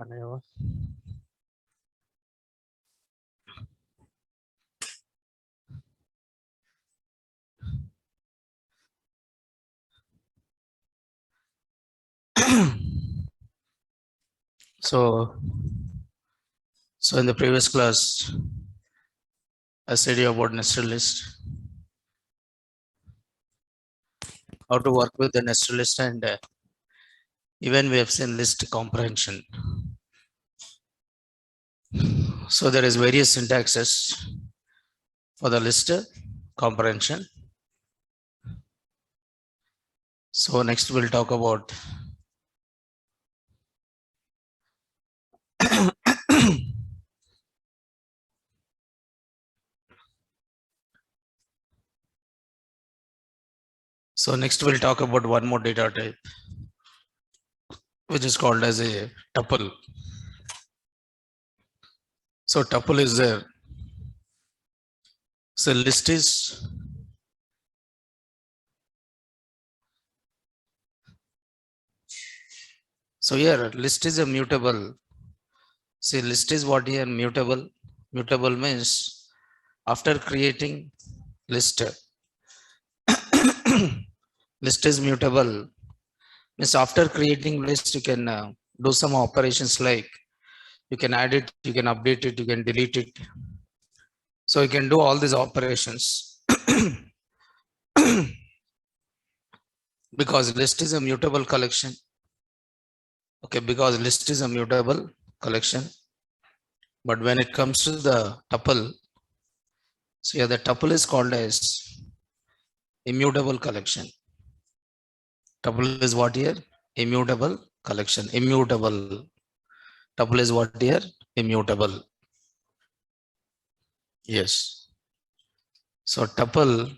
Aneva. So, in the previous class, I said you about nested list, how to work with the nested list, and even we have seen list comprehension. So there is various syntaxes for the list comprehension. So next we'll talk about so next we'll talk about one more data type, which is called as a tuple. So tuple is there. So list is so here list is a mutable. See, list is what here mutable. Mutable means after creating list, list is mutable. Means after creating list, you can do some operations like you can add it, you can update it, you can delete it. So you can do all these operations because list is a mutable collection. Okay, because list is a mutable collection. But when it comes to the tuple, so yeah, the tuple is called as immutable collection. Tuple is what here? Immutable collection. Immutable. Tuple is what here? Immutable. Yes. So tuple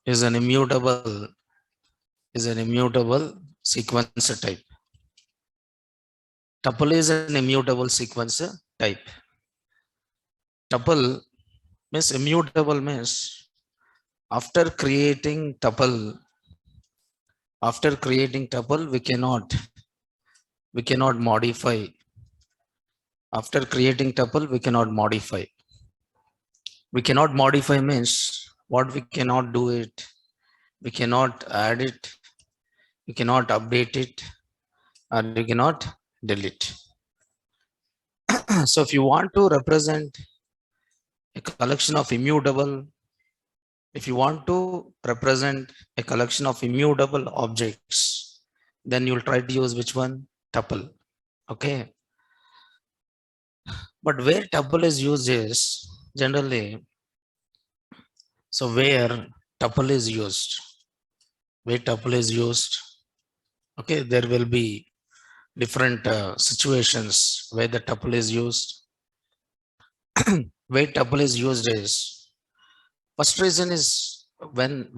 is an immutable sequence type. Tuple is an immutable sequence type. Tuple means immutable means after creating tuple, we cannot modify. After creating tuple, we cannot modify. We cannot modify means what we cannot do it. We cannot add it. We cannot update it, or we cannot delete. So if you want to represent a collection of immutable, if you want to represent a collection of immutable objects, then you'll try to use which one? Tuple. Okay. But where tuple is used is generally, so where tuple is used, okay, there will be different situations where the tuple is used. Where tuple is used is, first reason is when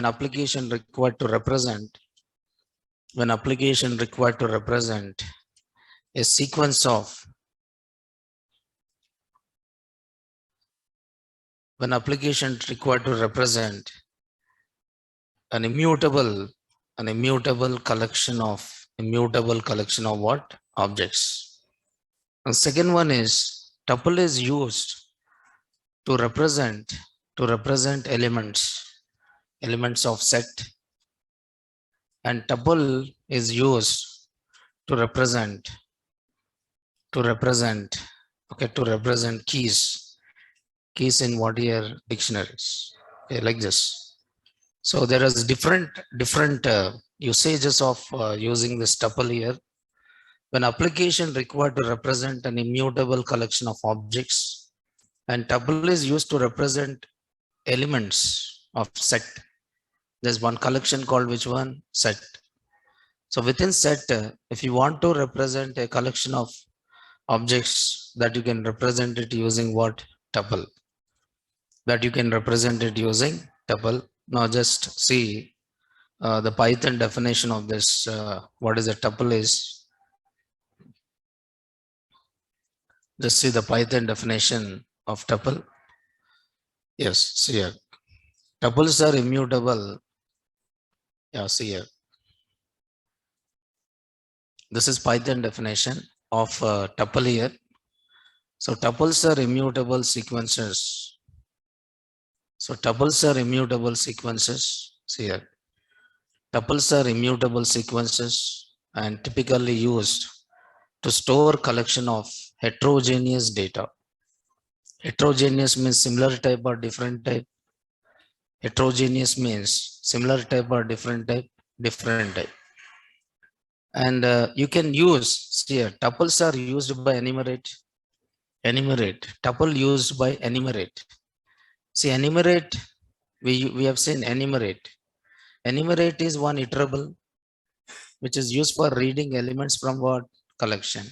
application required to represent a sequence of an immutable collection of what? Objects. And second one is tuple is used to represent elements of set, and tuple is used to represent keys in what here? Dictionaries. Okay, like this. So there is different usages of using this tuple here. When application required to represent an immutable collection of objects, and tuple is used to represent elements of set. There's one collection called which one? Set. So within set, if you want to represent a collection of objects, that you can represent it using what? Tuple. Now just see the Python definition of this. What is a tuple is? Just see the Python definition of tuple. Yes, see here. Tuples are immutable. Yeah, see here. This is Python definition. of tuple here. So tuples are immutable sequences. So tuples are immutable sequences. See here. Tuples are immutable sequences and typically used to store collection of heterogeneous data. Heterogeneous means similar type or different type. Heterogeneous means similar type or different type, different type. And you can use, see here, tuples are used by enumerate, tuple used by enumerate. See, enumerate, we have seen enumerate. Enumerate is one iterable, which is used for reading elements from what? Collection.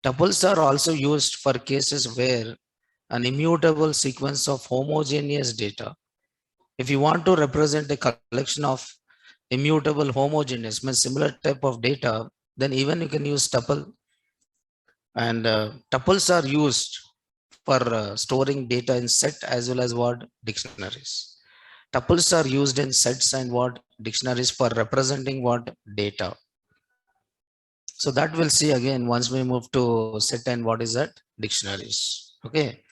Tuples are also used for cases where an immutable sequence of homogeneous data. If you want to represent a collection of immutable homogeneous, means similar type of data, then even you can use tuple. And tuples are used for storing data in set as well as what? Dictionaries. Tuples are used in sets and what? Dictionaries for representing what? Data. So that we'll see again once we move to set and what is that? Dictionaries. Okay.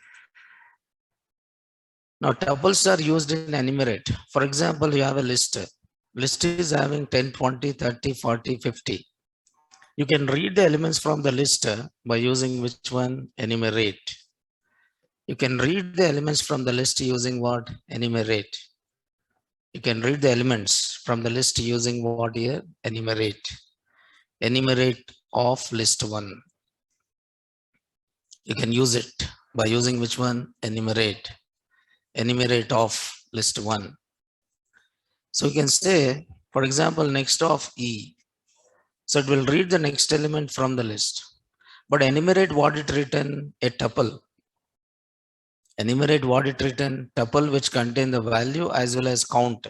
Now tuples are used in enumerate. For example, you have a list. List is having 10, 20, 30, 40, 50. You can read the elements from the list by using which one? Enumerate. You can read the elements from the list using what? Enumerate. You can read the elements from the list using what here? Enumerate. Enumerate of list 1. You can use it by using which one? Enumerate. Enumerate of list 1. So you can say, for example, next of E. So it will read the next element from the list. But enumerate what it written? A tuple. Enumerate what it written? Tuple which contain the value as well as count.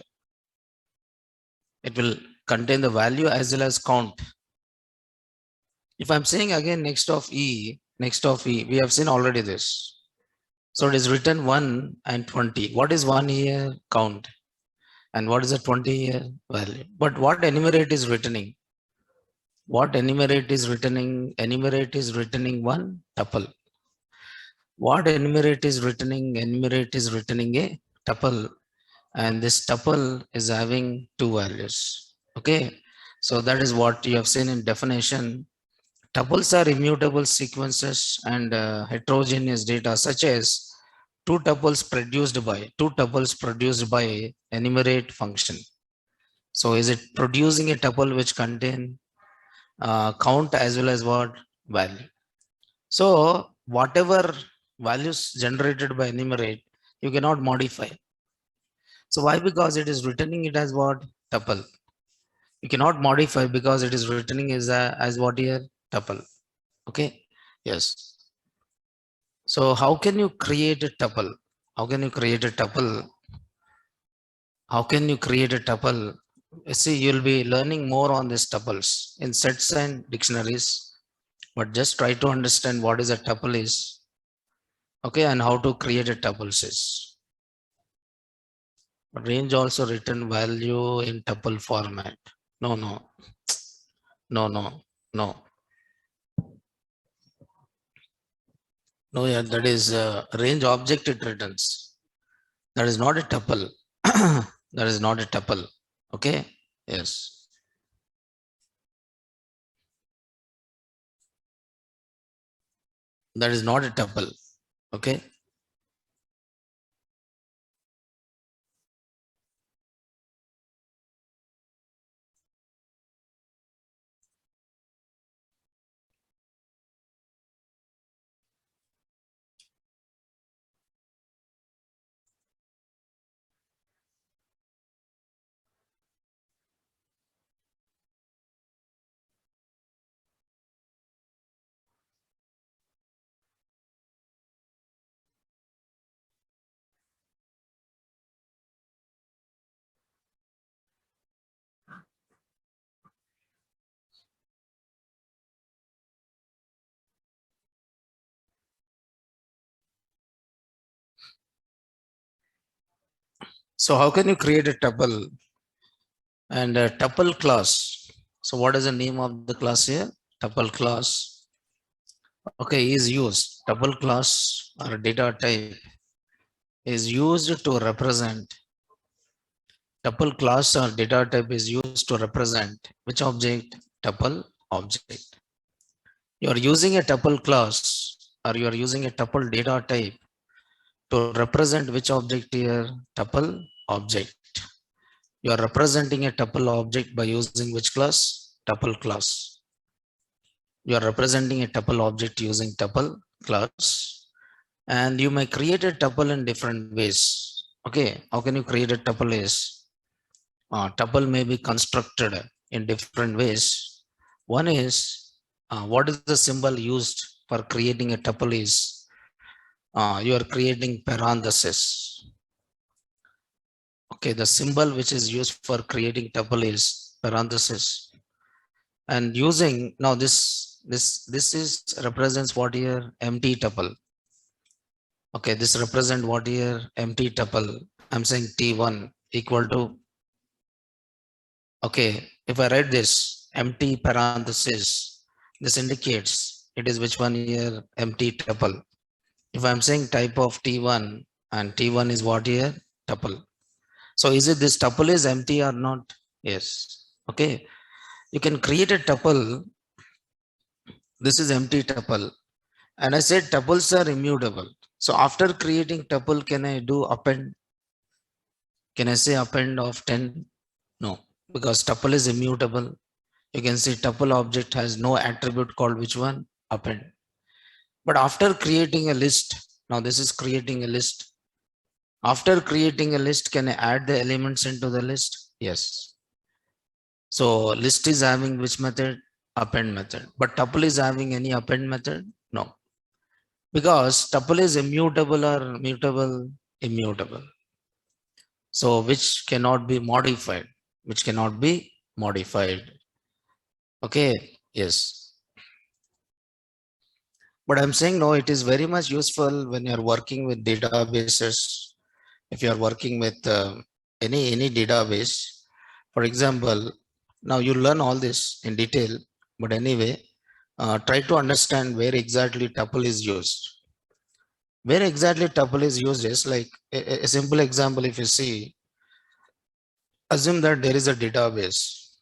It will contain the value as well as count. If I'm saying again next of E, we have seen already this. So it is written 1 and 20. What is 1 here? Count. And what is the 20 here? Value. But what enumerate is returning? What enumerate is returning? Enumerate is returning one tuple. What enumerate is returning? Enumerate is returning a tuple. And this tuple is having 2 values. Okay. So that is what you have seen in definition. Tuples are immutable sequences and heterogeneous data such as two tuples produced by enumerate function. So is it producing a tuple which contain count as well as what? Value. So whatever values generated by enumerate, you cannot modify. So why? Because it is returning it as what? Tuple. You cannot modify because it is returning as what here? Tuple. Okay. Yes. So how can you create a tuple? How can you create a tuple? How can you create a tuple? See, you'll be learning more on these tuples in sets and dictionaries, but just try to understand what is a tuple is. Okay, and how to create a tuples is. But range also written value in tuple format. No, no, no, no, no. No, yeah, that is range object it returns. That is not a tuple. That is not a tuple. Okay. Yes. That is not a tuple. Okay. So how can you create a tuple and a tuple class? So what is the name of the class here? Tuple class. okay, is used. Tuple class or data type is used to represent. Tuple class or data type is used to represent which object? Tuple object. You are using a tuple class or you are using a tuple data type to represent which object here? Tuple object. You are representing a tuple object by using which class? Tuple class. You are representing a tuple object using tuple class. And you may create a tuple in different ways. Okay, how can you create a tuple is tuple may be constructed in different ways. One is what is the symbol used for creating a tuple is you are creating parenthesis. Okay, the symbol which is used for creating tuple is parenthesis. And using now this is represents what here? Empty tuple. Okay, this represent what here? Empty tuple. I'm saying T1 equal to, okay, if I write this empty parenthesis, this indicates it is which one here? Empty tuple. If I'm saying type of T1 and T1 is what here? Tuple. So is it this tuple is empty or not? Yes. Okay. You can create a tuple. This is empty tuple. And I said tuples are immutable. So after creating tuple, can I do append? Can I say append of 10? No, because tuple is immutable. You can see tuple object has no attribute called which one? Append. But after creating a list, now this is creating a list. After creating a list, can I add the elements into the list? Yes. So list is having which method? Append method. But tuple is having any append method? No. Because tuple is immutable or mutable? Immutable. So which cannot be modified, which cannot be modified. Okay, yes. But I'm saying no, it is very much useful when you're working with databases. If you're working with any database, for example, now you learn all this in detail, but anyway, try to understand where exactly tuple is used. Where exactly tuple is used is like a simple example. If you see, assume that there is a database.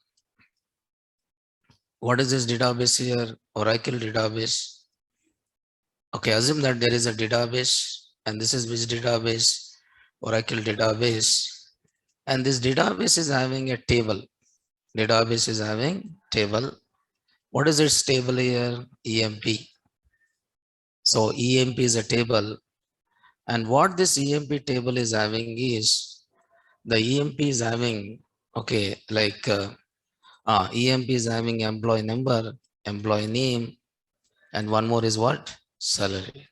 What is this database here? Oracle database. Okay, assume that there is a database, and this is which database? Oracle database. And this database is having a table. Database is having table. What is its table here? EMP. So EMP is a table. And what this EMP table is having is, the EMP is having, okay, like EMP is having employee number, employee name, and one more is what? Salary.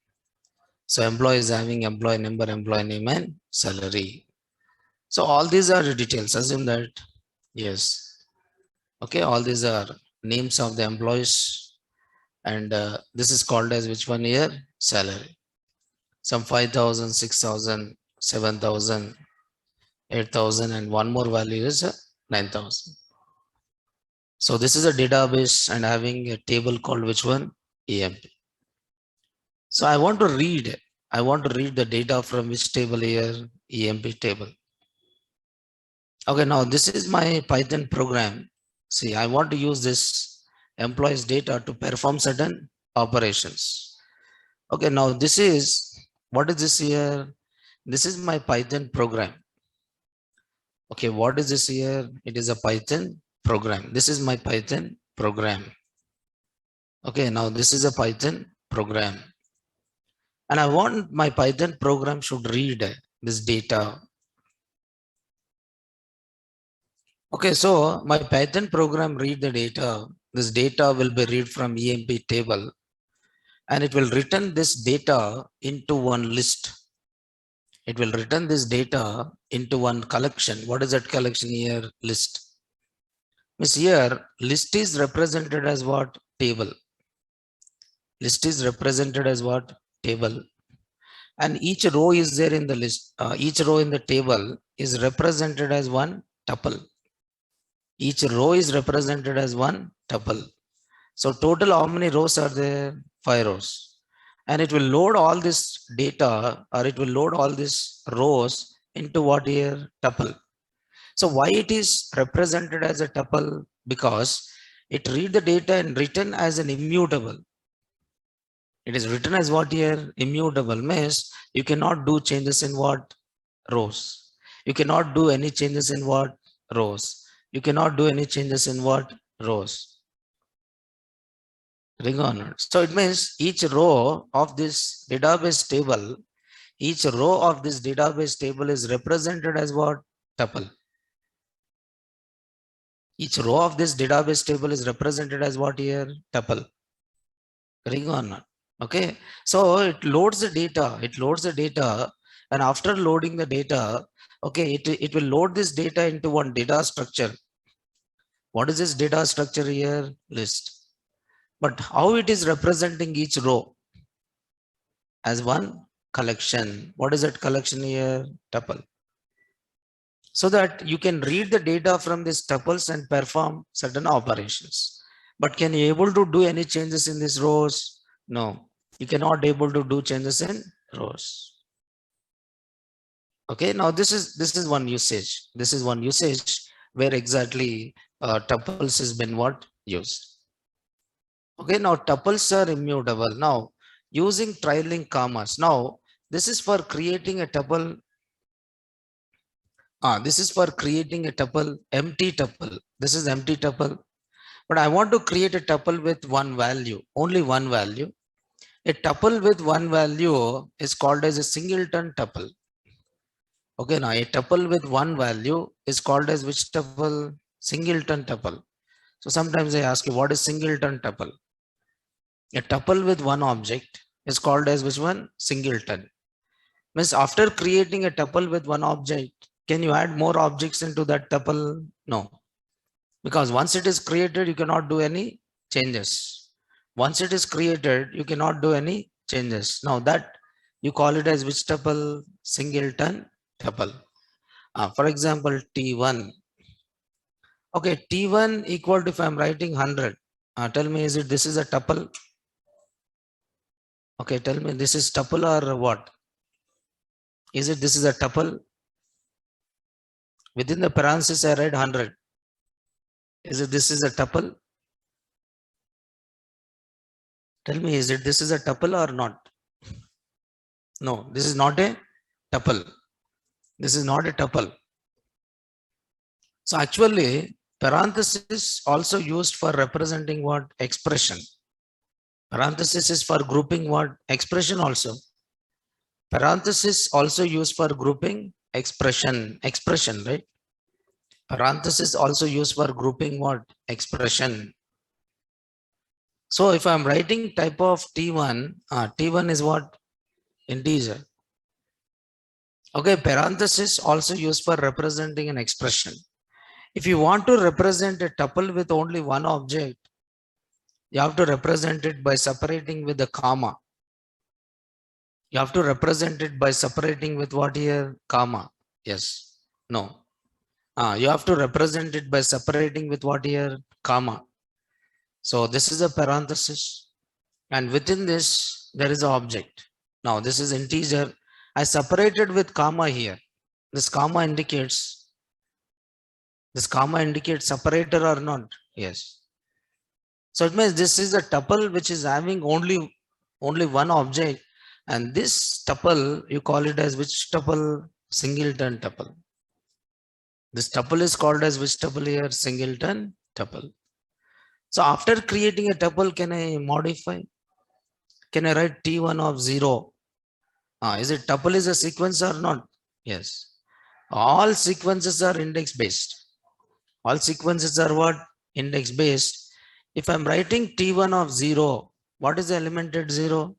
So employee is having employee number, employee name, and salary. So all these are the details. Assume that, yes. Okay, all these are names of the employees, and this is called as which one here? Salary. Some 5,000, 6,000, 7,000, 8,000, and one more value is 9,000. So this is a database and having a table called which one? EMP. So I want to read the data from which table here? EMP table. Okay, now this is my Python program. See, I want to use this employees data to perform certain operations. Okay, now this is, what is this here? This is my Python program. Okay, what is this here? It is a Python program. This is my Python program. Okay, now this is a Python program. And I want my Python program should read this data. Okay, so my Python program read the data. This data will be read from EMP table, and it will return this data into one list. It will return this data into one collection. What is that collection here? List. Means here, list is represented as what? Table. List is represented as what? Table. And each row is there in the list. Each row in the table is represented as one tuple. Each row is represented as one tuple. So total how many rows are there? 5 rows. And it will load all this data, or it will load all these rows into what here? Tuple. So why it is represented as a tuple? Because it read the data and written as an immutable. It is written as what here? Immutable means you cannot do changes in what? Rows. You cannot do any changes in what? Rows. You cannot do any changes in what? Rows. Ring on. So it means each row of this database table, each row of this database table is represented as what? Tuple. Each row of this database table is represented as what here? Tuple. Ring or not? Okay. So it loads the data. It loads the data. And after loading the data, okay, it will load this data into one data structure. What is this data structure here? List. But how it is representing each row? As one collection. What is that collection here? Tuple. So that you can read the data from these tuples and perform certain operations. But can you able to do any changes in these rows? No, you cannot able to do changes in rows. Okay, now this is one usage. This is one usage where exactly tuples has been what used. Okay, now tuples are immutable. Now using trailing commas. Now this is for creating a tuple. This is for creating a tuple, empty tuple. This is empty tuple. But I want to create a tuple with one value, only one value. A tuple with one value is called as a singleton tuple. Okay, now a tuple with one value is called as which tuple? Singleton tuple. So sometimes I ask you, what is singleton tuple? A tuple with one object is called as which one? Singleton. Means after creating a tuple with one object, can you add more objects into that tuple? No. Because once it is created, you cannot do any changes. Once it is created, you cannot do any changes. Now that you call it as which tuple? Singleton tuple. For example, T1. Okay, T1 equal to, if I'm writing 100, tell me, is it this is a tuple? Okay, tell me, this is tuple or what? Is it this is a tuple? Within the parenthesis, I read 100. Is it this is a tuple? Tell me, is it this is a tuple or not? No, this is not a tuple. This is not a tuple. So actually, parenthesis also used for representing what? Expression. Parenthesis is for grouping what? Expression also. Parenthesis also used for grouping expression. Expression, right? Parenthesis also used for grouping what? Expression. So if I'm writing type of T1, T1 is what? Integer. Okay, parenthesis also used for representing an expression. If you want to represent a tuple with only one object, you have to represent it by separating with a comma. You have to represent it by separating with what here? Comma. Yes. No. You have to represent it by separating with what here? Comma. So this is a parenthesis. And within this, there is an object. Now this is integer. I separated with comma here. This comma indicates separator or not? Yes. So it means this is a tuple which is having only one object, and this tuple you call it as which tuple? Singleton tuple. This tuple is called as which tuple here? Singleton tuple. So after creating a tuple, can I modify? Can I write T1 of 0? Is it tuple is a sequence or not? Yes. All sequences are index based. All sequences are what? Index based. If I'm writing T1 of 0, what is the element at 0?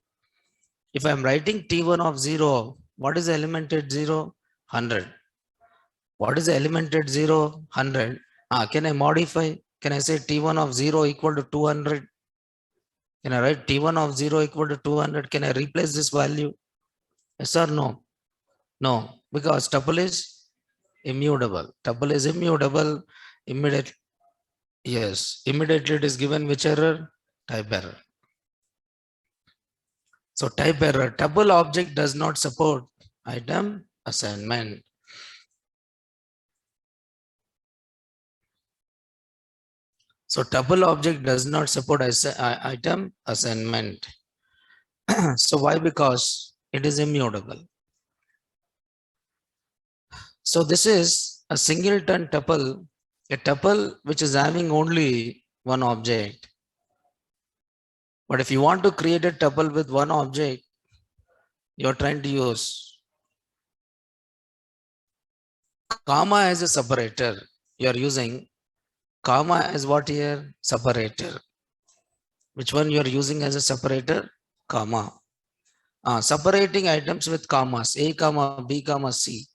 If I'm writing T1 of 0, what is the element at 0? 100. What is the element at 0? 100. Can I modify? Can I say T1 of 0 equal to 200? Can I write T1 of 0 equal to 200? Can I replace this value? Yes or no? No, because tuple is immutable. Tuple is immutable. Immediately, yes, immediately it is given which error? type error. So type error, tuple object does not support item assignment. So tuple object does not support item assignment. So why? Because it is immutable. So this is a singleton tuple, a tuple which is having only one object. But if you want to create a tuple with one object, you're trying to use comma as a separator. You're using comma as what here? Separator. Which one you're using as a separator? Comma. Separating items with commas, A comma B comma C.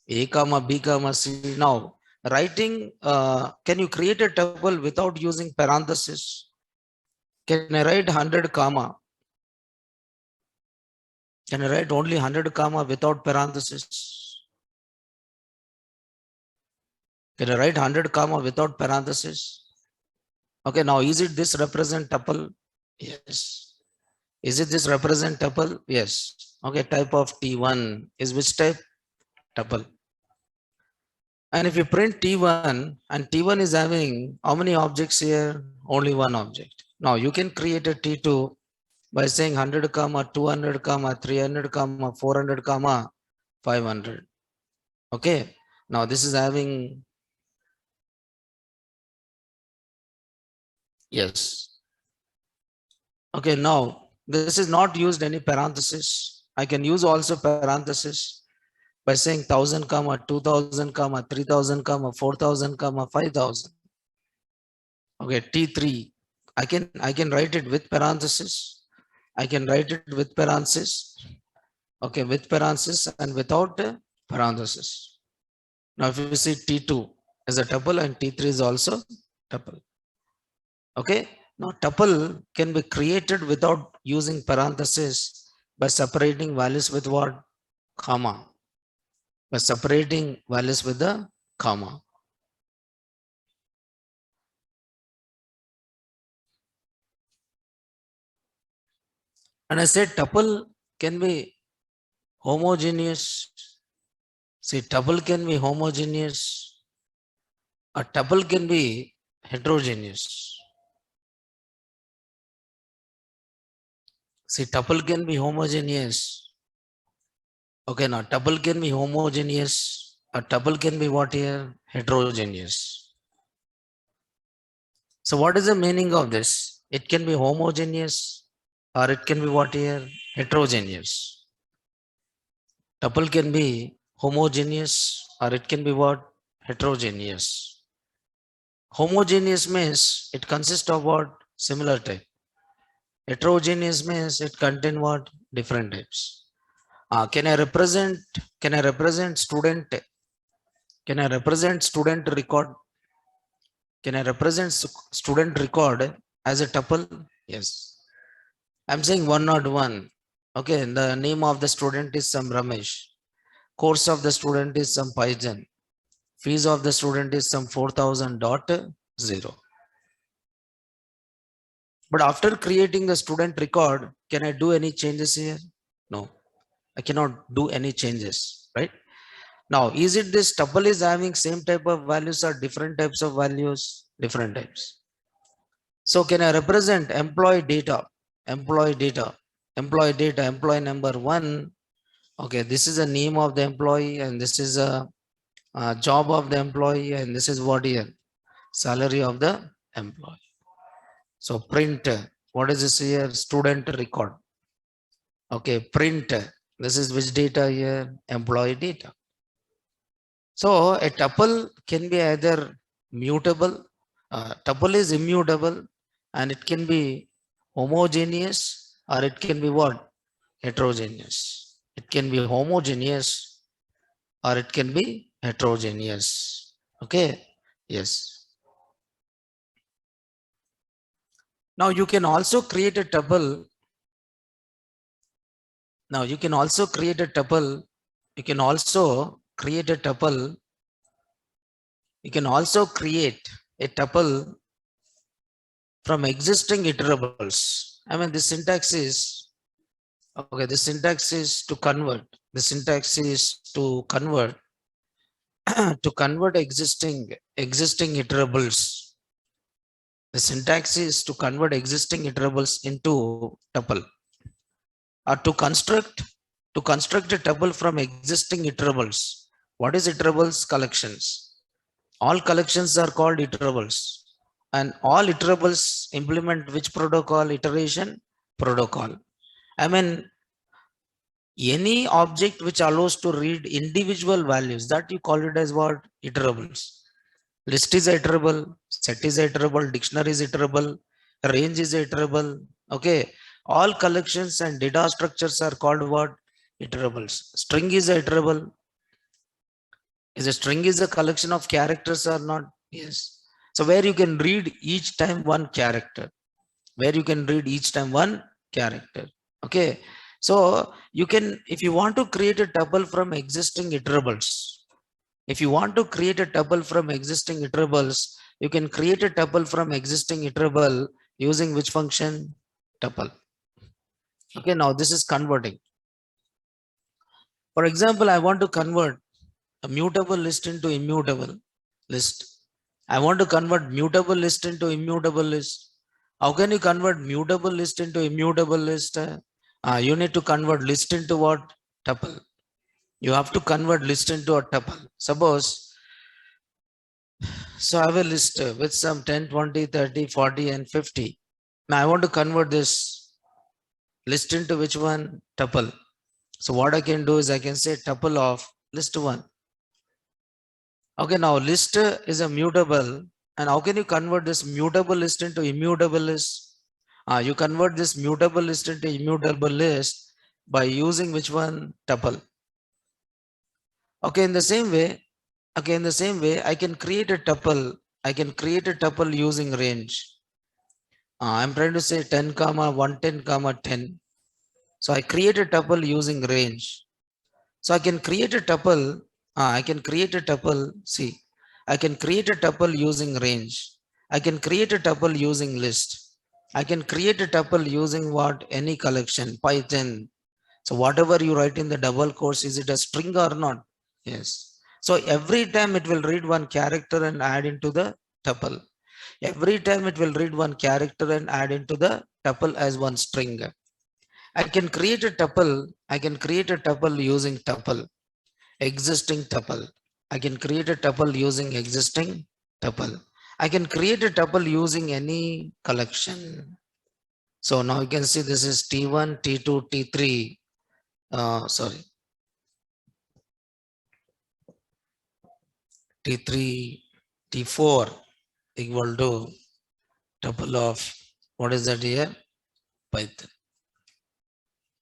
A comma B comma C. Now, writing, can you create a tuple without using parenthesis? Can I write 100 comma? Can I write only 100 comma without parenthesis? Can I write 100 comma without parenthesis? Okay, now is it this represent tuple? Yes. Is it this represent tuple? Yes. Okay, type of T1 is which type? Tuple. And if you print T1 and T1 is having how many objects here? Only one object. Now you can create a T2 by saying 100 comma 200 comma 300 comma 400 comma 500. Okay. Now this is having, yes. Okay. Now this is not used any parenthesis. I can use also parenthesis by saying 1000 comma 2000 comma 3000 comma 4000 comma 5000. Okay, T3. I can write it with parenthesis. I can write it with parenthesis. Okay, with parenthesis and without parenthesis. Now, if you see T2 is a tuple and T3 is also tuple. Okay. Now, tuple can be created without using parenthesis by separating values with what? Comma. By separating values with the comma. And I said tuple can be homogeneous. See, tuple can be homogeneous. A tuple can be heterogeneous. See, tuple can be homogeneous. Okay, now tuple can be homogeneous. A tuple can be what here? Heterogeneous. So what is the meaning of this? It can be homogeneous or it can be what here? Heterogeneous. Tuple can be homogeneous or it can be what? Heterogeneous. Homogeneous means it consists of what? Similar type. Heterogeneous means it contains what? Different types. Can I represent student? Can I represent student record? Can I represent student record as a tuple? Yes. I'm saying 101. Okay, the name of the student is some Ramesh. Course of the student is some Python. Fees of the student is some 4000.0. But after creating the student record, can I do any changes here? No, I cannot do any changes, right? Now, is it this tuple is having same type of values or different types of values? Different types. So can I represent employee data, employee data, employee data, employee number 1. Okay, this is the name of the employee and this is a job of the employee and this is what here? Salary of the employee. So print, what is this here? Student record. Okay, print. This is which data here? Employee data. So a tuple can be either mutable, tuple is immutable, and it can be homogeneous or it can be what? Heterogeneous. It can be homogeneous or it can be heterogeneous. Okay. Yes. Now you can also create a tuple. Now you can also create a tuple. You can also create a tuple. You can also create a tuple from existing iterables. I mean, the syntax is, okay, the syntax is to convert. The syntax is to convert to convert existing iterables. The syntax is to convert existing iterables into tuple, or to construct a tuple from existing iterables. What is iterables? Collections. All collections are called iterables, and all iterables implement which protocol? Iteration protocol. I mean, any object which allows to read individual values, that you call it as what? Iterables. List is iterable, set is iterable, dictionary is iterable, range is iterable. Okay, all collections and data structures are called what? Iterables. String is iterable. Is a string is a collection of characters or not? Yes. So where you can read each time one character, where you can read each time one character. Okay, so you can, if you want to create a tuple from existing iterables, if you want to create a tuple from existing iterables, you can create a tuple from existing iterable using which function? Tuple. Okay, now this is converting. For example, I want to convert a mutable list into immutable list. I want to convert mutable list into immutable list. How can you convert mutable list into immutable list? You need to convert list into what? Tuple. You have to convert list into a tuple. Suppose, so I have a list with some 10, 20, 30, 40, and 50. Now I want to convert this list into which one? Tuple. So what I can do is I can say tuple of list 1. Okay, now list is a mutable, and how can you convert this mutable list into immutable list? You convert this mutable list into immutable list by using which one? Tuple. Okay, in the same way, I can create a tuple. I can create a tuple using range. I'm trying to say 10 comma 110 comma 10. So I create a tuple using range. So I can create a tuple. I can create a tuple. See, I can create a tuple using range. I can create a tuple using list. I can create a tuple using what? Any collection, Python. So whatever you write in the double quotes, is it a string or not? Yes. So every time it will read one character and add into the tuple. Every time it will read one character and add into the tuple as one string. I can create a tuple. I can create a tuple using tuple, existing tuple. I can create a tuple using existing tuple. I can create a tuple using any collection. So now you can see this is T1, T2, T3. Sorry, T3, T4 equal to tuple of, what is that here? Python.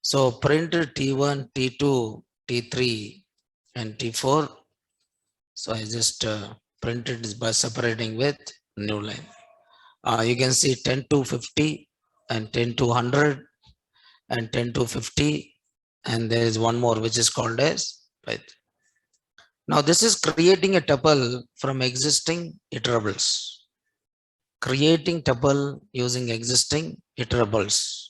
So print T1, T2, T3, and T4. So I just printed this by separating with new line. You can see 10 to 50 and 10 to 100 and 10 to 50, and there is one more which is called as Python. Now this is creating a tuple from existing iterables. Creating tuple using existing iterables.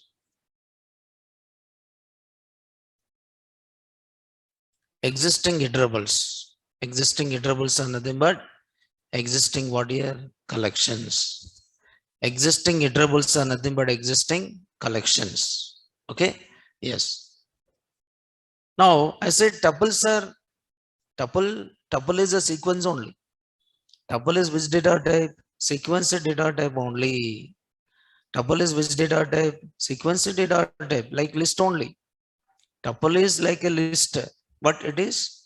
Existing iterables. Existing iterables are nothing but existing what here? Collections. Existing iterables are nothing but existing collections. Okay. Yes. Now I said tuples are tuple is a sequence only. Tuple is which data type? Sequence data type only. Tuple is which data type? Sequence data type, like list only. Tuple is like a list, but it is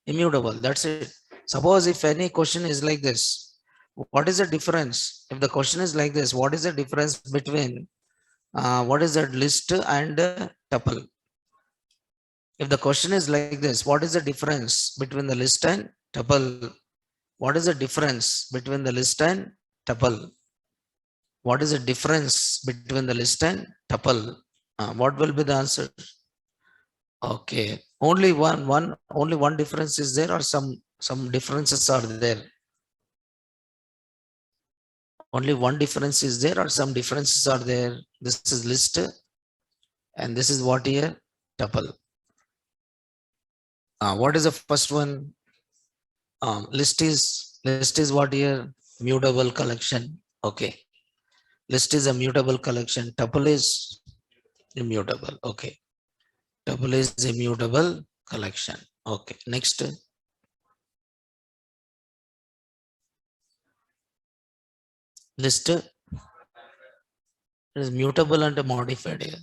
immutable. That's it. Suppose if any question is like this, what is the difference? If the question is like this, what is the difference between what is that list and tuple? If the question is like this, what is the difference between the list and tuple? What is the difference between the list and tuple? What is the difference between the list and tuple? What will be the answer? Okay, only one difference is there, or some differences are there? Only one difference is there or some differences are there. This is list and this is what here? Tuple. What is the first one? List is what here? Mutable collection. Okay. List is a mutable collection. Tuple is immutable. Okay. Tuple is immutable collection. Okay. Next. List is mutable and modified here.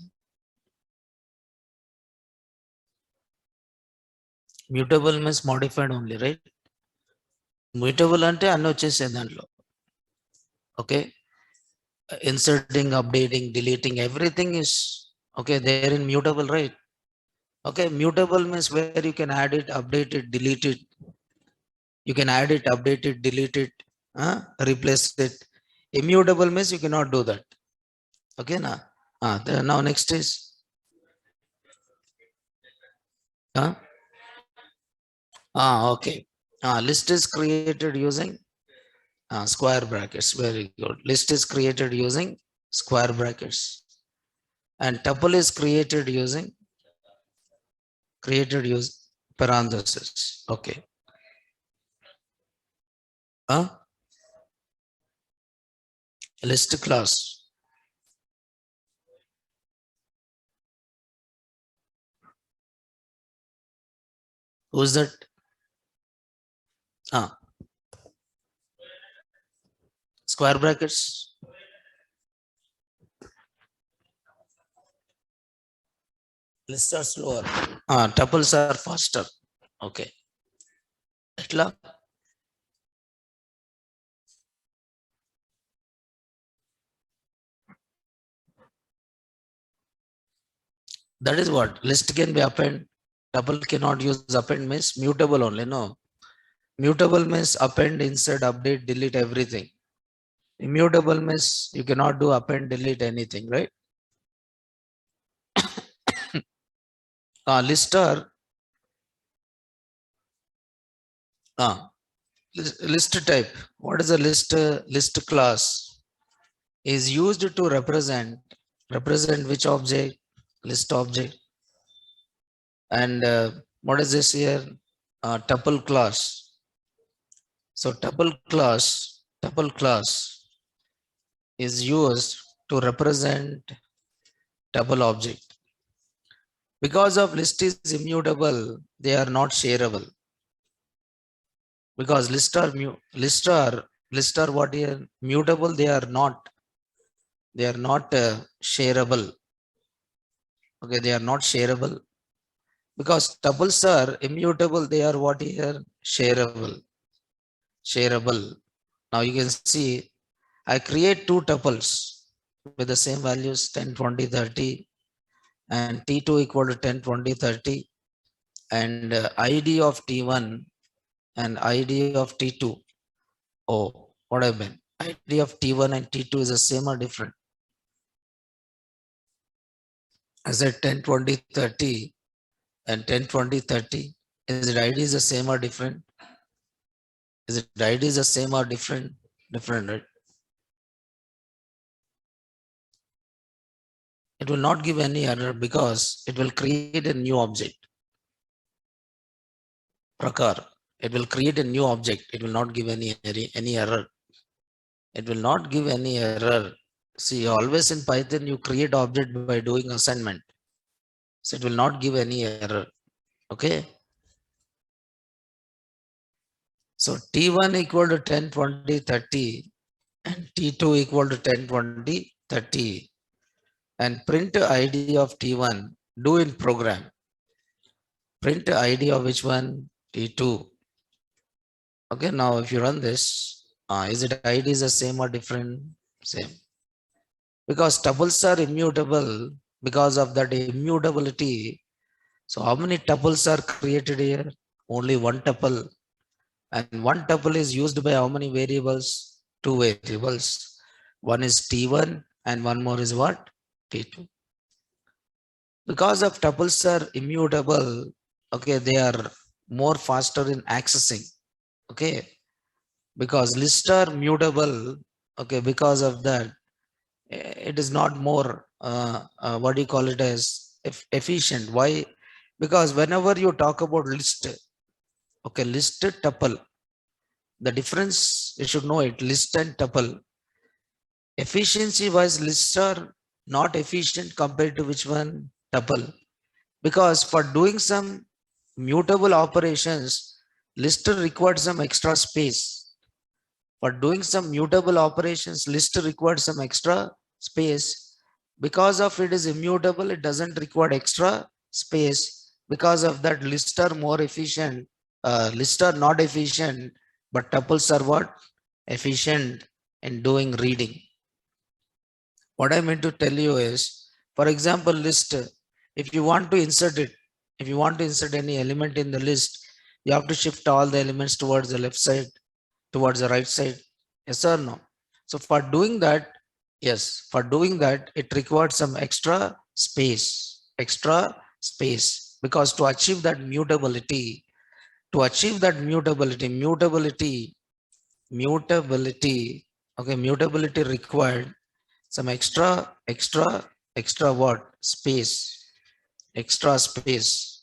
Mutable means modified only, right? Mutable ante అన్ని వచ్చేసాయి దాంట్లో. Okay. Inserting, updating, deleting, everything is okay. They're in mutable, right? Okay. Mutable means where you can add it, update it, delete it. You can add it, update it, delete it, replace it. Immutable means you cannot do that. Okay. Now next is okay. List is created using square brackets. Very good. List is created using square brackets. And tuple is created using parentheses. Okay. List class. Who's that? Square brackets. Lists are slower. Tuples are faster. Okay. Etla? That is what list can be append. Tuple cannot use append means mutable only. No. Mutable means append, insert, update, delete everything. Immutable means you cannot do append, delete anything, right? Lister. List type. What is a list class? Is used to represent which object? List object. And what is this here? Tuple class. So tuple class is used to represent tuple object. Because of list is immutable, they are not shareable. Because list are what here? Mutable, they are not shareable. Okay, they are not shareable. Because tuples are immutable, they are what here? Shareable. Now you can see I create two tuples with the same values 10, 20, 30 and T2 equal to 10, 20, 30 and ID of T1 and ID of T2. Oh, what I meant? ID of T1 and T2 is the same or different? I said 10, 20, 30 and 10, 20, 30. Is it ID is the same or different? Is it ID is the same or different? Different, right? It will not give any error because it will create a new object. Prakar. It will create a new object. It will not give any error. It will not give any error. See, always in Python, you create object by doing assignment. So it will not give any error. Okay. So T1 equal to 10, 20, 30 and T2 equal to 10, 20, 30 and print ID of T1, do in program. Print ID of which one? T2. Okay, now if you run this, is it ID is the same or different? Same. Because tuples are immutable, because of that immutability. So how many tuples are created here? Only one tuple. And one tuple is used by how many variables? Two variables. One is T1 and one more is what? T2. Because of tuples are immutable, okay, they are more faster in accessing. Okay. Because lists are mutable, Okay, because of that, it is not more what do you call it as efficient. Why? Because whenever you talk about list, okay, list tuple, the difference you should know it. List and tuple, efficiency wise, lists are not efficient compared to which one? Tuple. Because for doing some mutable operations, list required some extra space. For doing some mutable operations, list requires some extra space. Because of it is immutable, it doesn't require extra space. Because of that, lists are more efficient. Lists are not efficient, but tuples are what? Efficient in doing reading. What I meant to tell you is, for example, list, if you want to insert it, if you want to insert any element in the list, you have to shift all the elements towards the left side, towards the right side. Yes or no? So for doing that, yes, for doing that, it required some extra space, because to achieve that mutability, mutability, okay, mutability required some extra what? Space, extra space.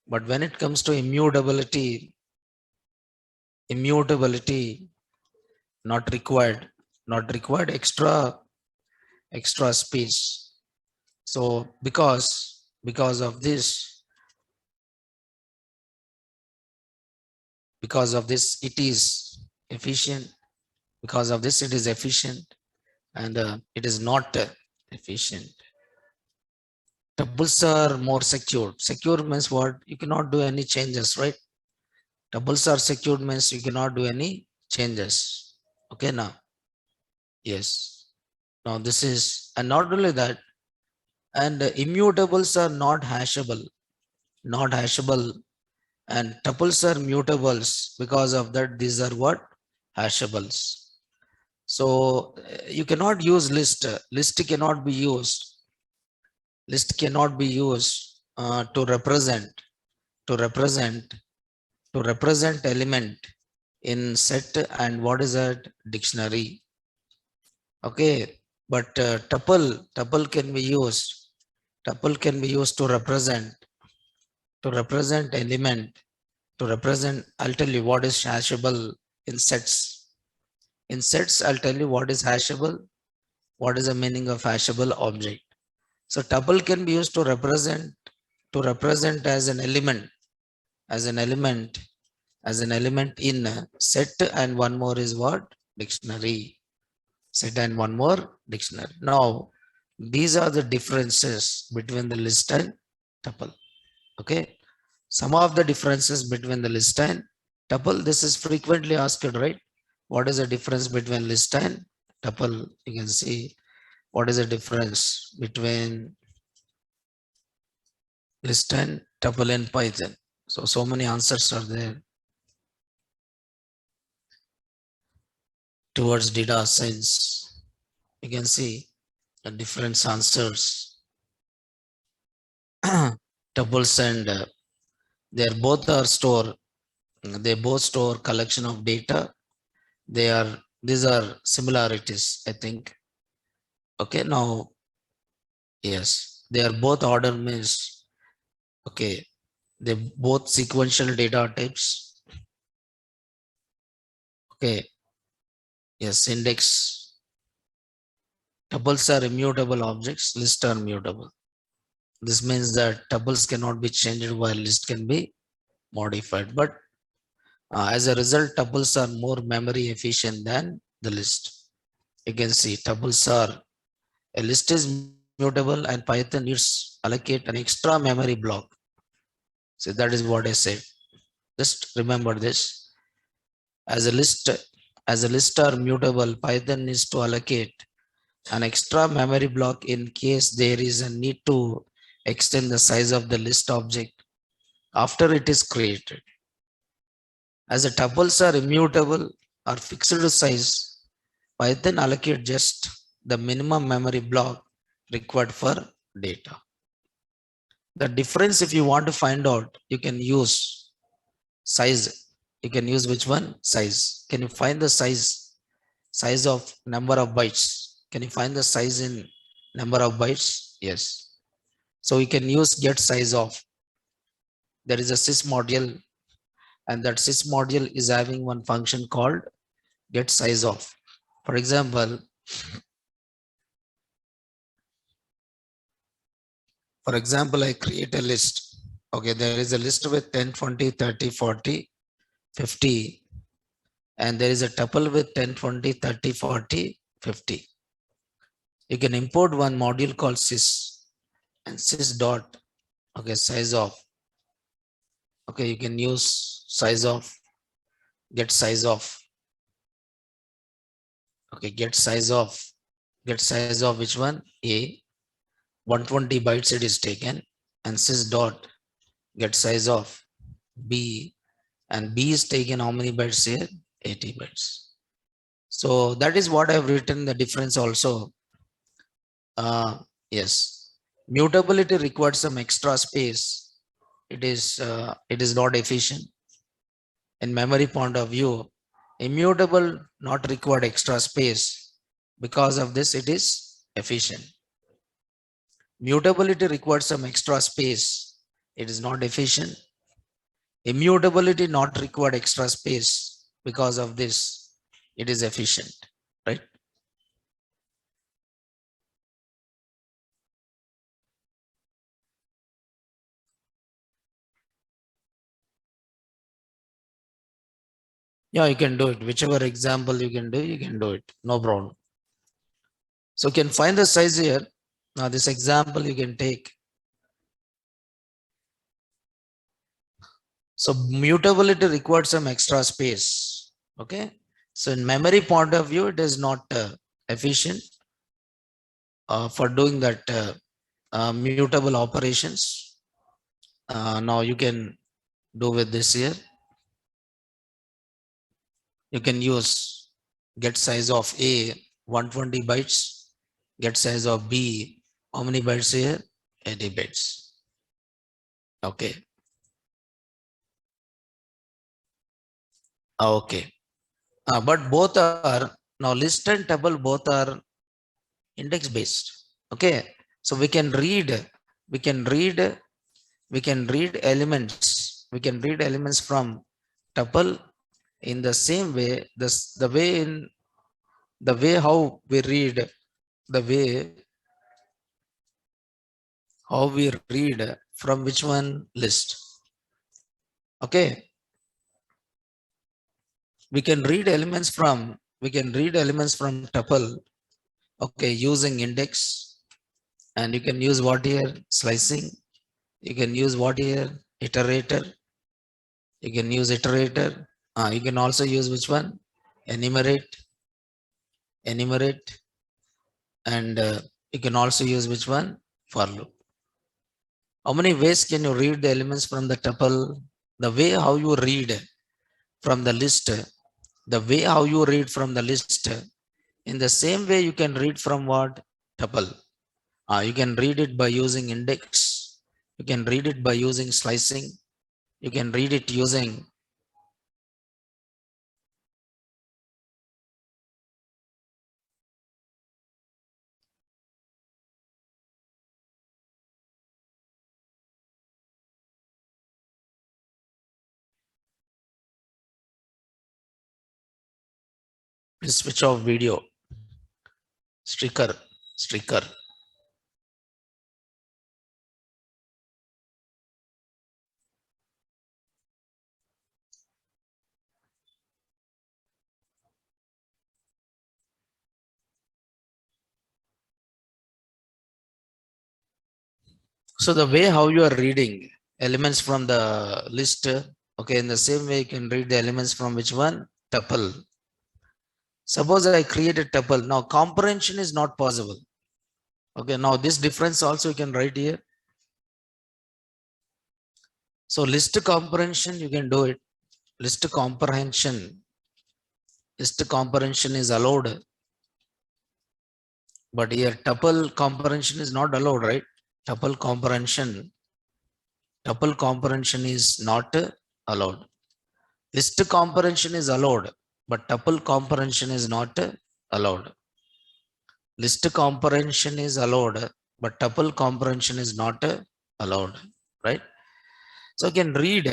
But when it comes to immutability, not required extra space. So because of this it is efficient. Because of this it is efficient, and it is not efficient. Tuples are more secured. Secure means what? You cannot do any changes, right? Tuples are secured means you cannot do any changes. Okay, now, yes, now this is, and not only that, and immutables are not hashable, and tuples are mutables. Because of that, these are what? Hashables. So you cannot use list. List cannot be used to represent to represent element in set and what is that? Dictionary. Okay, but tuple can be used. Tuple can be used to represent element, to represent. I'll tell you what is hashable in sets. In sets, I'll tell you what is hashable. What is the meaning of hashable object? So tuple can be used to represent as an element, as an element, as an element in a set, and one more is what? Dictionary. Set and one more dictionary. Now, these are the differences between the list and tuple. Okay. Some of the differences between the list and tuple. This is frequently asked, right? What is the difference between list and tuple? You can see what is the difference between list and tuple in Python. So many answers are there towards data science. You can see the different answers. Tuples and they both store collection of data. These are similarities, I think. Okay, now, yes, they are both order means, okay, they both sequential data types. Okay, yes, index. Tuples are immutable objects, lists are mutable. This means that tuples cannot be changed while list can be modified. But as a result, tuples are more memory efficient than the list. You can see tuples are, a list is mutable and Python needs allocate an extra memory block. So that is what I said. Just remember this. As a list are mutable, Python needs to allocate an extra memory block in case there is a need to extend the size of the list object after it is created. As the tuples are immutable or fixed size, Python allocate just the minimum memory block required for data. The difference, if you want to find out, you can use size. You can use which one? Size. Can you find the size? size of number of bytes. Can you find the size in number of bytes? Yes. So we can use get size of. There is a sys module, and that sys module is having one function called get size of. For example, I create a list. Okay, there is a list with 10, 20, 30, 40, 50, and there is a tuple with 10, 20, 30, 40, 50. You can import one module called sys, and sys dot, okay, size of. Okay, you can use size of, get size of. Okay, get size of which one? A, 120 bytes it is taken, and sys dot get size of B, and B is taken how many bytes here? 80 bytes. So that is what I've written the difference also. Yes, mutability requires some extra space. It is not efficient. In memory point of view, immutable not required extra space. Because of this, it is efficient. Mutability requires some extra space. It is not efficient. Immutability not required extra space. Because of this, it is efficient, right? Yeah, you can do it. Whichever example you can do it. No problem. So you can find the size here. Now this example you can take. So mutability requires some extra space. Okay. So in memory point of view, it is not efficient for doing that mutable operations. Now you can do with this here. You can use get size of A 120 bytes, get size of B, how many bytes here? 80 bytes. Okay. Okay. But both are now list and table both are index based. Okay. So we can read, we can read, we can read elements. We can read elements from tuple in the same way. The way how we read, the way how we read from which one list. Okay. We can read elements from tuple. Okay, using index, and you can use what here? Slicing. You can use what here? Iterator. You can use iterator. You can also use which one? Enumerate. Enumerate. And you can also use which one? For loop. How many ways can you read the elements from the tuple? The way how you read from the list, the way how you read from the list, in the same way you can read from what? Tuple. You can read it by using index. You can read it by using slicing. You can read it using switch off video. Streaker. So the way how you are reading elements from the list, okay, in the same way you can read the elements from which one? Tuple. Suppose I create a tuple. Now comprehension is not possible. Okay, now this difference also you can write here. So list comprehension, you can do it. List comprehension is allowed. But here tuple comprehension is not allowed, right? Tuple comprehension is not allowed. List comprehension is allowed. but tuple comprehension is not allowed. List comprehension is allowed, but tuple comprehension is not allowed, right? So I can read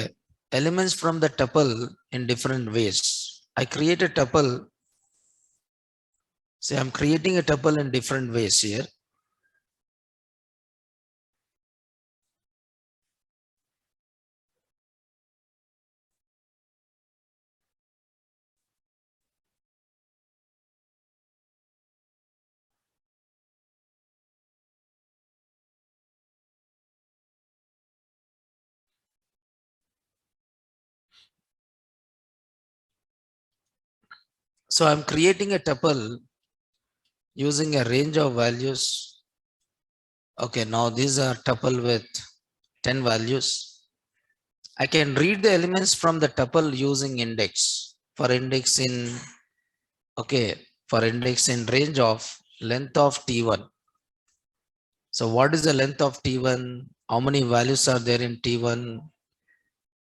elements from the tuple in different ways. I create a tuple. See, I'm creating a tuple in different ways here. So I'm creating a tuple using a range of values. Okay, now these are tuple with 10 values. I can read the elements from the tuple using index. For index in, okay, for index in range of length of T1. So what is the length of T1? How many values are there in T1?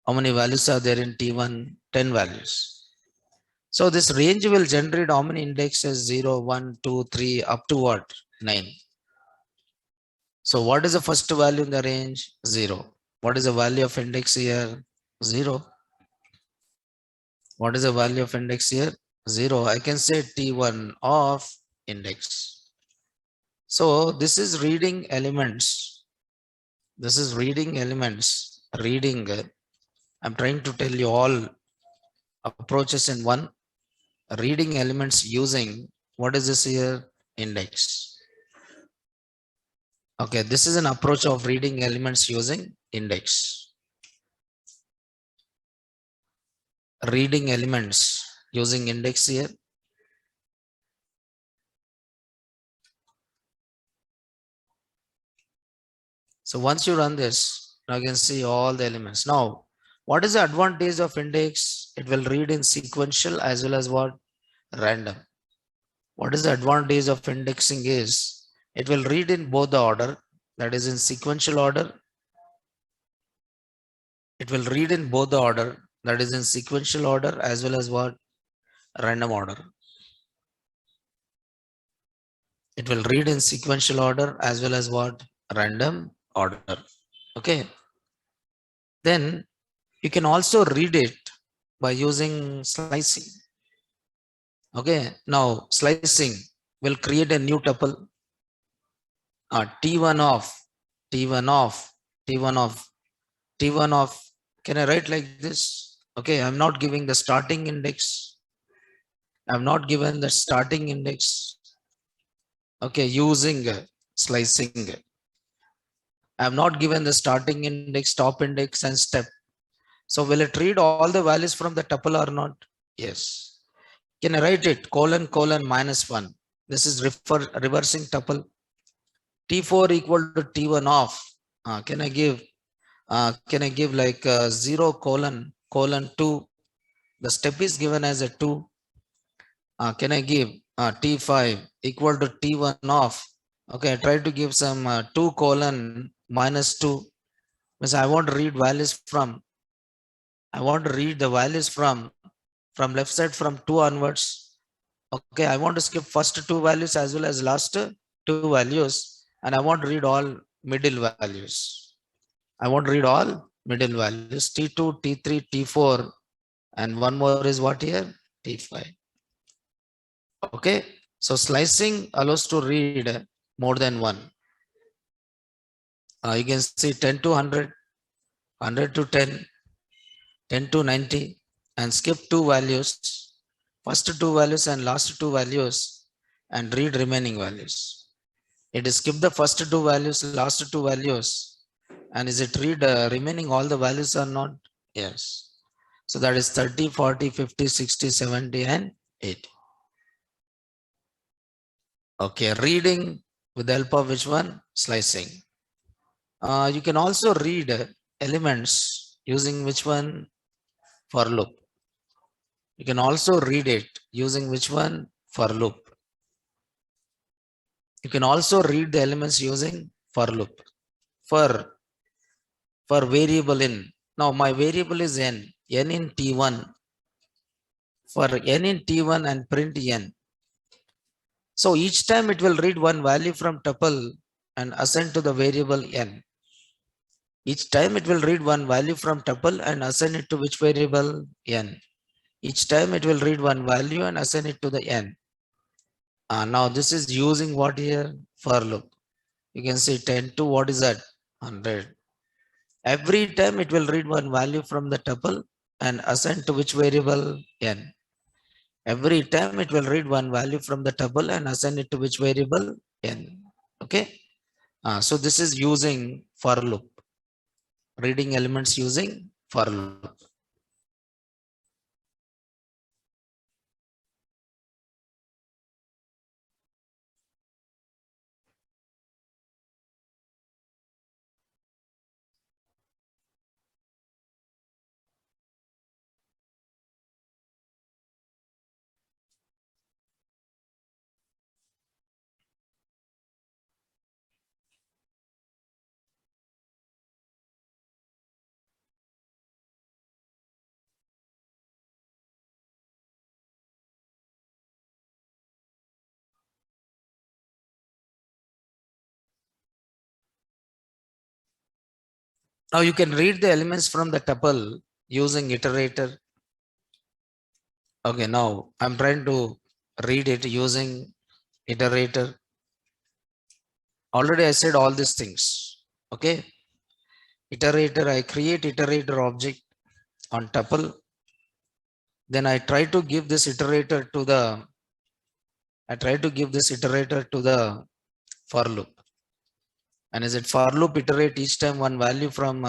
How many values are there in T1? 10 values. So this range will generate how many indexes? 0, 1, 2, 3, up to what? 9. So what is the first value in the range? 0. What is the value of index here? 0. What is the value of index here? 0. I can say T1 of index. So this is reading elements. This is reading elements. Reading. I'm trying to tell you all approaches in one. Reading elements using, what is this here? Index. Okay, this is an approach of reading elements using index. Reading elements using index here. So once you run this, now you can see all the elements. Now, what is the advantage of index? It will read in sequential as well as what? Random. What is the advantage of indexing is, it will read in both the order, that is in sequential order. It will read in both the order, that is in sequential order as well as what? Random order. It will read in sequential order as well as what? Random order. Okay. Then you can also read it by using slicing. Okay. Now slicing will create a new tuple. T1 of, T1 of, T1 of, T1 of. Can I write like this? Okay. I'm not giving the starting index. I'm not given the starting index. Okay. Using slicing. I'm not given the starting index, top index, and step. So will it read all the values from the tuple or not? Yes. Can I write it? Colon, colon, minus 1. This is reversing tuple. T4 equal to T1 of. Can I give like 0 colon, colon 2. The step is given as a 2. Can I give T5 equal to T1 of? Okay, I try to give some 2 colon minus 2. Means I want to read values from, I want to read the values from left side from 2 onwards. Okay, I want to skip first 2 values as well as last 2 values, and I want to read all middle values. I want to read all middle values, T2, T3, T4, and one more is what here? T5. Okay, so slicing allows to read more than one. You can see 10 to 100, 100 to 10, 10 to 90, and skip 2 values, first 2 values and last 2 values, and read remaining values. It is skip the first 2 values, last 2 values, and is it read remaining all the values or not? Yes. So that is 30, 40, 50, 60, 70, and 80. Okay, reading with the help of which one? Slicing. You can also read elements using which one? For loop. You can also read it using which one? For loop. You can also read the elements using for loop. For variable in. Now my variable is n. N in T1. for n in T1 and print n. So each time it will read one value from tuple and assign to the variable n. Each time it will read one value from tuple and assign it to which variable n. Each time it will read one value and assign it to the n. Now this is using what here? For loop. You can see 10 to what is that? 100. Every time it will read one value from the tuple and assign to which variable? N. Every time it will read one value from the tuple and assign it to which variable? N. Okay. So this is using for loop. Reading elements using for loop. Now you can read the elements from the tuple using iterator. Okay, now I'm trying to read it using iterator. Already I said all these things. Okay. Iterator, I create iterator object on tuple. Then I try to give this iterator to the for loop. And is it for loop iterate each time one value from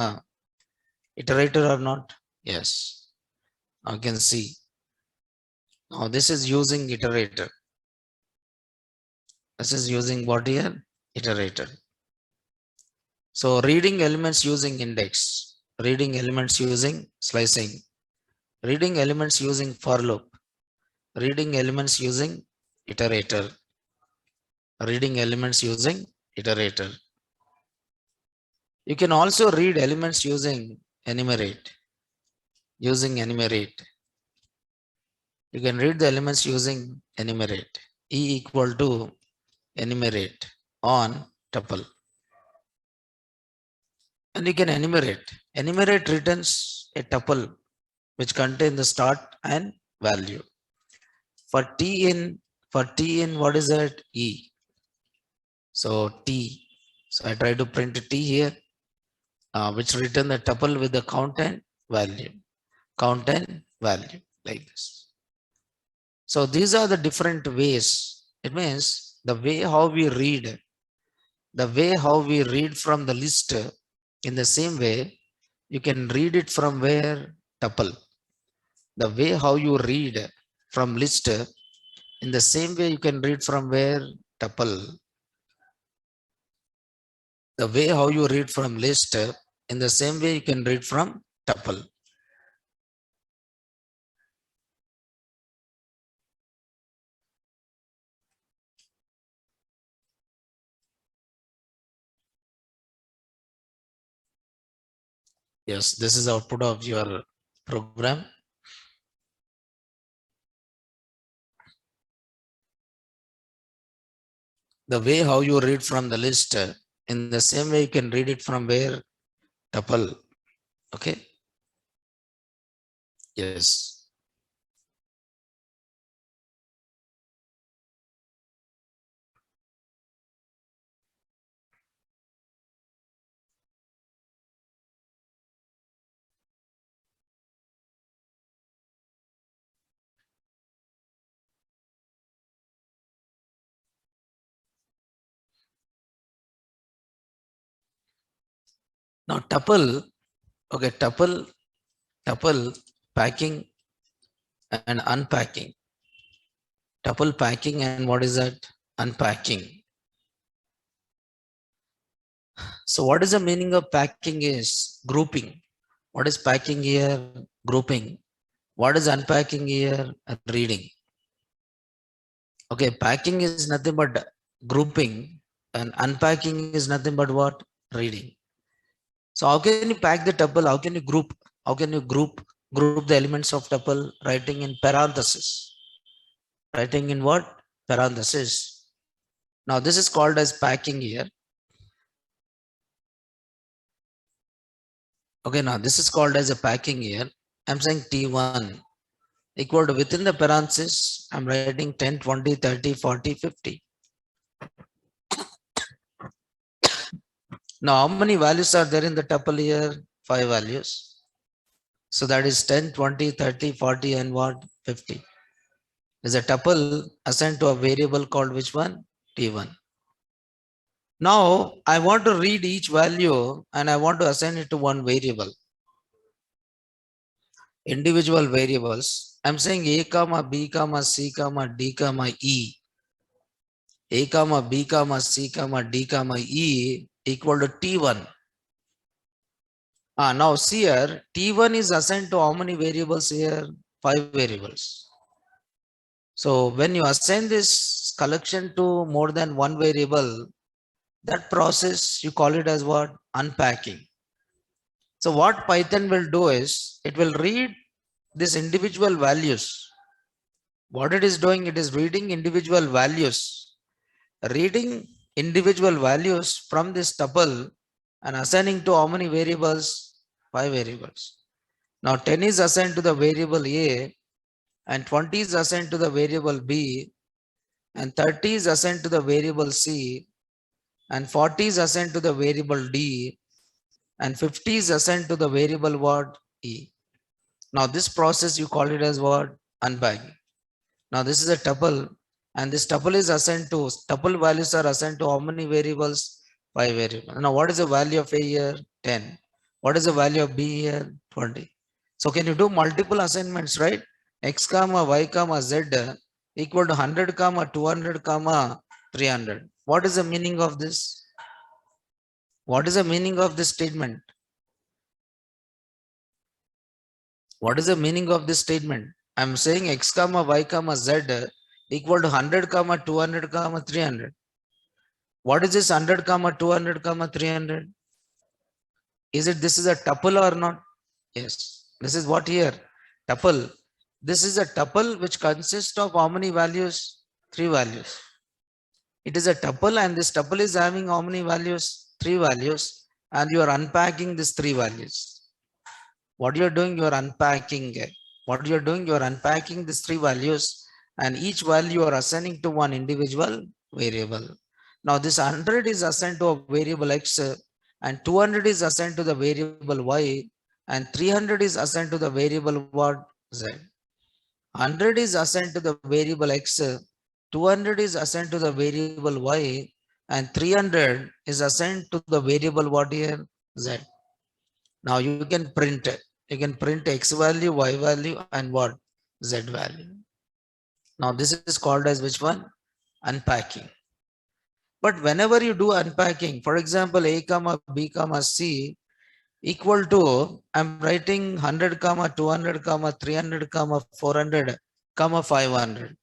iterator or not? Yes. Now you can see. Now this is using iterator. This is using what here? Iterator. So reading elements using index, reading elements using slicing, reading elements using for loop, reading elements using iterator, reading elements using iterator. You can also read elements using enumerate. Using enumerate. You can read the elements using enumerate. E equal to enumerate on tuple. And you can enumerate. Enumerate returns a tuple which contain the start and value. For T in what is that? E. So T. So I try to print T here, which return the tuple with the count and value. Count and value like this. So these are the different ways. It means the way how we read from the list. In the same way, you can read it from where? Tuple. The way how you read from list, in the same way you can read from where? Tuple. The way how you read from list, in the same way you can read from tuple. Yes, this is output of your program. The way how you read from the list, in the same way you can read it from where? Tuple. Okay. Yes. Now tuple, okay, tuple packing and unpacking. Tuple packing and what is that? Unpacking. So what is the meaning of packing is grouping. What is packing here? Grouping. What is unpacking here? Reading. Okay, packing is nothing but grouping and unpacking is nothing but what? Reading. So how can you pack the tuple? How can you group? How can you group Group the elements of tuple, writing in parenthesis. Writing in what? Parenthesis. Now this is called as packing here. Okay, now this is called as a packing here. I'm saying T1 equal to within the parenthesis, I'm writing 10, 20, 30, 40, 50. Now, how many values are there in the tuple here? 5 values. So that is 10, 20, 30, 40, and what? 50. Is a tuple assigned to a variable called which one? T1. Now, I want to read each value and I want to assign it to one variable. Individual variables. I'm saying A comma B comma C comma D comma E. A comma B comma C comma D comma E equal to T1. Now see here, T1 is assigned to how many variables here? 5 variables. So when you assign this collection to more than one variable, that process you call it as what? Unpacking. So what Python will do is, it will read these individual values. What it is doing, it is reading individual values. Reading individual values from this tuple and assigning to how many variables? 5 variables. Now 10 is assigned to the variable A and 20 is assigned to the variable B and 30 is assigned to the variable C and 40 is assigned to the variable D and 50 is assigned to the variable what? E. Now this process you call it as what? Unpacking. Now this is a tuple and this tuple is assigned to, tuple values are assigned to how many variables? 5 variables. Now what is the value of A here? 10. What is the value of B here? 20. So can you do multiple assignments, right? X comma Y comma Z equal to 100 comma 200 comma 300. What is the meaning of this? What is the meaning of this statement? What is the meaning of this statement? I'm saying X comma Y comma Z equal to 100 comma 200 comma 300. What is this 100 comma 200 comma 300? Is it, this is a tuple or not? Yes. This is what here? Tuple. This is a tuple which consists of how many values? 3 values. It is a tuple and this tuple is having how many values? 3 values, and you are unpacking these 3 values. What you are doing? You are unpacking. What you are doing? You are unpacking these 3 values and each value you are assigning to one individual variable. Now this 100 is assigned to a variable X and 200 is assigned to the variable Y and 300 is assigned to the variable what? Z. 100 is assigned to the variable X, 200 is assigned to the variable Y and 300 is assigned to the variable what here? Z. Now you can print it. You can print X value, Y value and what? Z value. Now this is called as which one? Unpacking. But whenever you do unpacking, for example, A comma B comma C equal to, I'm writing 100 comma 200 comma 300 comma 400 comma 500.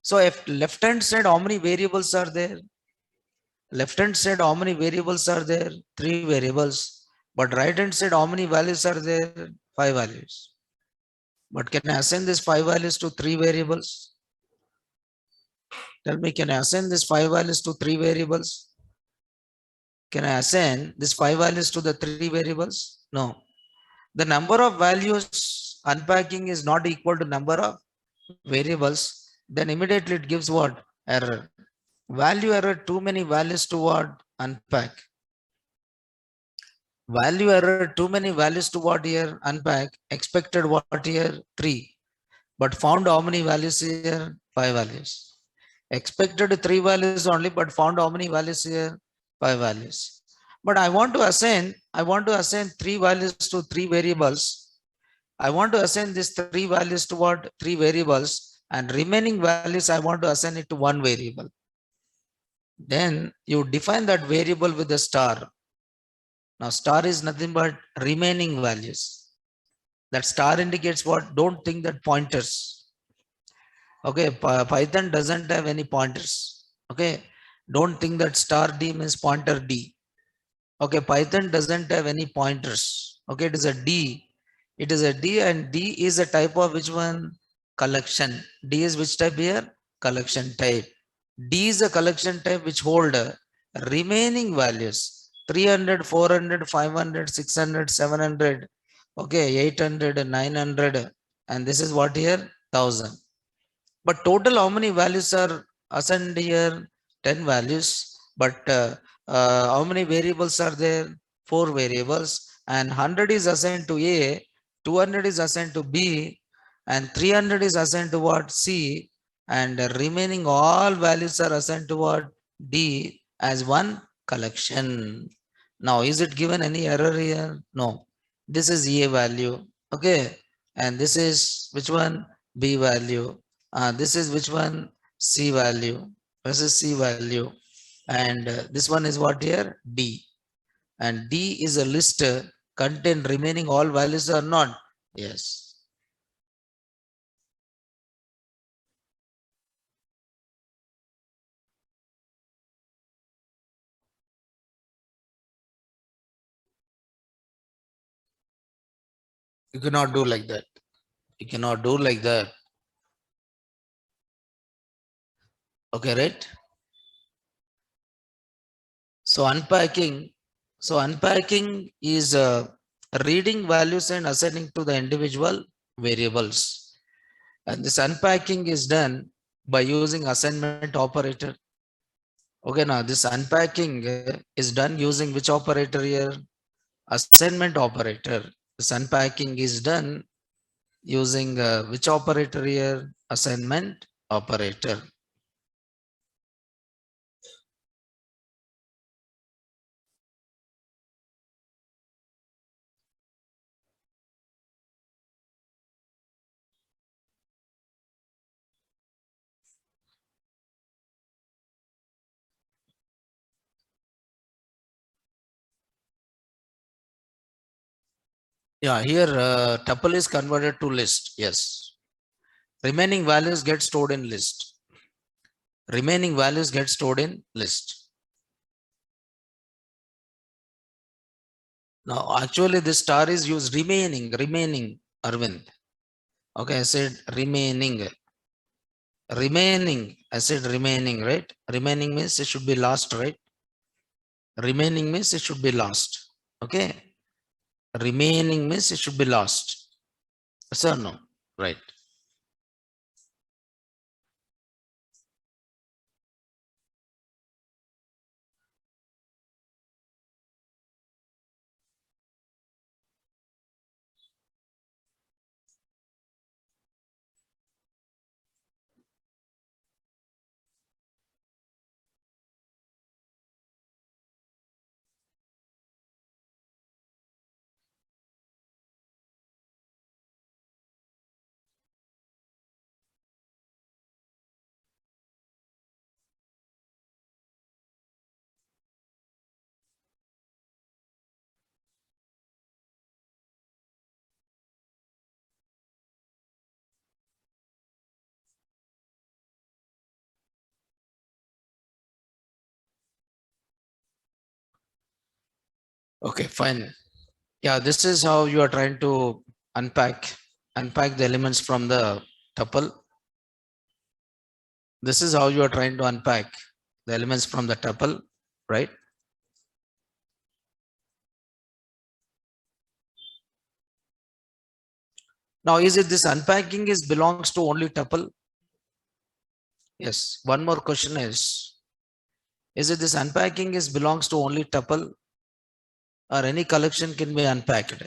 So if left hand side, how many variables are there? Left hand side, how many variables are there? 3 variables. But right hand side, how many values are there? 5 values. But can I assign these 5 values to 3 variables? Tell me, can I assign these 5 values to 3 variables? Can I assign these 5 values to the 3 variables? No. The number of values unpacking is not equal to number of variables. Then immediately it gives what? Error. Value error, too many values to what? Unpack. Value error, too many values to what here? Unpack. Expected what here? 3. But found how many values here? 5 values. Expected 3 values only, but found how many values here? 5 values. But I want to assign 3 values to 3 variables. I want to assign these 3 values to what? 3 variables, and remaining values I want to assign it to one variable. Then you define that variable with a star. Now star is nothing but remaining values. That star indicates what? Don't think that pointers. Okay, Python doesn't have any pointers. Okay, don't think that star D means pointer D. Okay, Python doesn't have any pointers. Okay, it is a D. It is a D, and D is a type of which one? Collection. D is which type here? Collection type. D is a collection type which hold remaining values 300, 400, 500, 600, 700, okay, 800, 900, and this is what here? 1000. But total, how many values are assigned here? 10 values. But how many variables are there? 4 variables. And 100 is assigned to A, 200 is assigned to B, and 300 is assigned to what? C. And the remaining all values are assigned to what? D as one collection. Now, is it given any error here? No. This is A value. Okay. And this is which one? B value. This is which one? C value. This is C value. And this one is what here? D. And D is a list contain remaining all values or not? Yes. You cannot do like that. You cannot do like that. Okay, right? So unpacking is reading values and assigning to the individual variables. And this unpacking is done by using assignment operator. Okay, now this unpacking is done using which operator here? Assignment operator. This unpacking is done using which operator here? Assignment operator. Yeah, here tuple is converted to list. Yes. Remaining values get stored in list. Remaining values get stored in list. Now, actually, this star is used remaining, Arvind. Okay, I said remaining. Remaining, I said remaining, right? Remaining means it should be last, right? Remaining means it should be last. Okay. Remaining means it should be last. Yes or no? Right. Okay, fine. Yeah, this is how you are trying to unpack the elements from the tuple. This is how you are trying to unpack the elements from the tuple, right? Now, is it this unpacking is belongs to only tuple? Yes. One more question is it this unpacking is belongs to only tuple or any collection can be unpacked?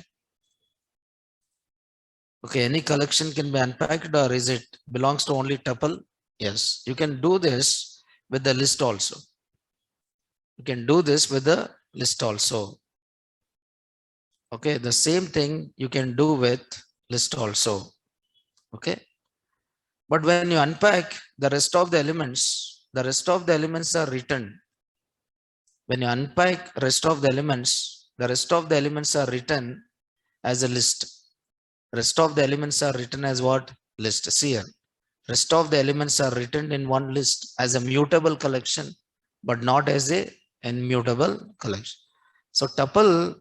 Okay, any collection can be unpacked or is it belongs to only tuple? Yes, you can do this with the list also. You can do this with the list also. Okay, the same thing you can do with list also. Okay, but when you unpack the rest of the elements are written. When you unpack rest of the elements are written as a list. Rest of the elements are written as what? List. See here. Rest of the elements are written in one list as a mutable collection, but not as a immutable collection. So tuple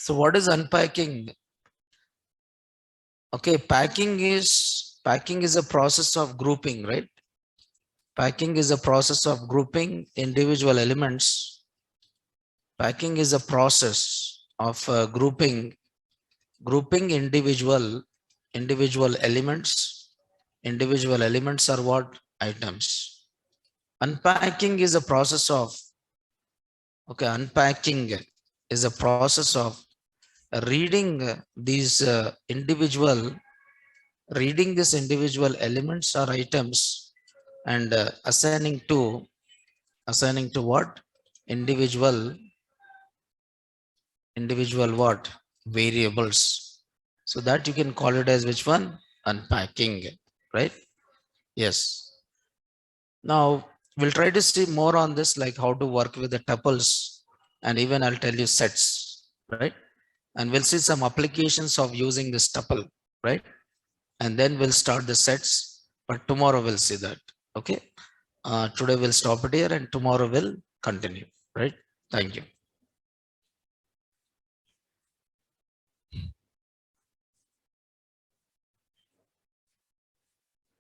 So what is unpacking? Okay, packing is a process of grouping, right? Packing is a process of grouping individual elements. Packing is a process of grouping individual elements. Individual elements are what? Items. Unpacking is a process of, okay, unpacking is a process of reading these individual elements or items and assigning to what? Individual what? Variables. So that you can call it as which one? Unpacking, right? Yes. Now we'll try to see more on this, like how to work with the tuples, and even I'll tell you sets, right? And we'll see some applications of using this tuple, right? And then we'll start the sets, but tomorrow we'll see that. Okay. Today we'll stop it here and tomorrow we'll continue, right? Thank you.